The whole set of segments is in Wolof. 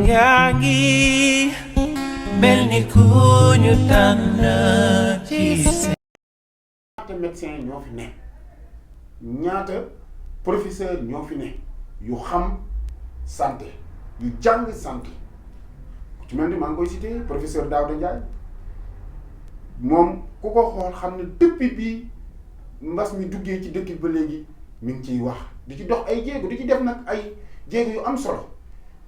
yaa ngi mel ni ku ñu tànn ci seen. ñaata médecin ñoo fi ne ñaata professeur ñoo fi ne yu xam santé yu jàng santé ci mel ni maa ngi koy cité professeur Daouda Ndiaye moom ku ko xool xam ne depuis bi mbas mi duggee ci dëkk ba léegi mi ngi ciy wax di ci dox ay jéego di ci def nag ay jéego yu am solo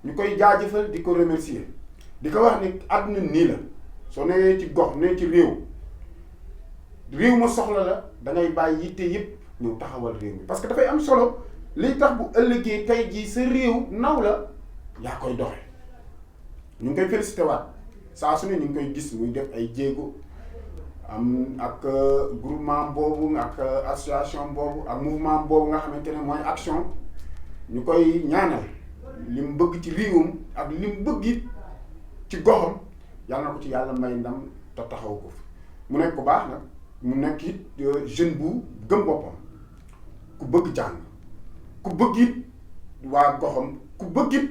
ñu koy jaajëfal di ko remercier di ko wax ni àdduna nii la soo newee ci gox nee ci réew ma soxla la da ngay bàyyi yitte yëpp ñëw taxawal réew mi parce que dafay am solo liy tax bu ëllëgee tey jii sa réew naw la yaa koy doxe ñu ngi koy félicité waat saa su ne ñu ngi koy gis muy def ay jéego am ak groupement boobu ak association boobu ak mouvement boobu nga xamante ne mooy action ñu koy ñaanal li mu bëgg ci réewam ak li mu bëgg it ci goxam yàlla na ko ci yàlla may ndam te taxaw ko fi mu nekk ku baax nag mu nekk it jeune bu gëm boppam ku bëgg jàng ku bëgg it waa goxam ku bëgg it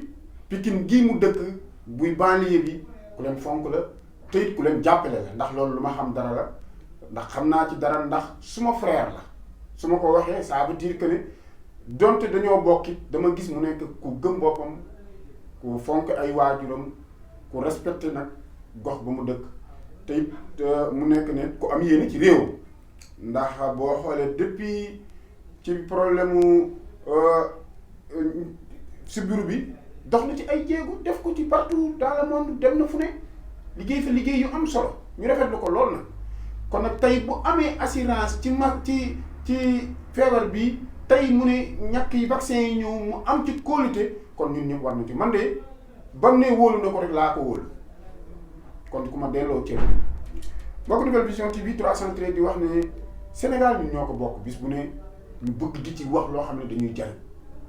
Pikine gii mu dëkk buy banlieue bi ku leen fonk la te it ku leen jàppale la ndax loolu lu ma xam dara la ndax xam naa ci dara ndax suma frère la su ma ko waxee ça veut dire que ne donte dañoo bokkit dama gis mu nekk ku gëm boppam ku fonk ay waajuram ku respecté nag gox ba mu dëkk te it mu nekk ne ku am yéene ci réew ndax boo xoolee depuis ci problème mu sibiru bi dox na ci ay jéego def ko ci partout dans le monde dem na fu ne liggéey fa liggéey yu am solo ñu rafetlu ko lool nag kon nag tey bu amee assurance ci ci feebar bi tey mu ne ñàkk yi vaccin yi ñëw mu am ci kóolute kon ñun ñëpp war na ci man de ba mu ne wóolu na ko rek laa ko wóolu kon ku ma delloo cër mbokk Nouvelle Vision TV 313 di wax ne Sénégal ñun ñoo ko bokk bis bu ne ñu bëgg di ci wax loo xam ne dañuy jariñ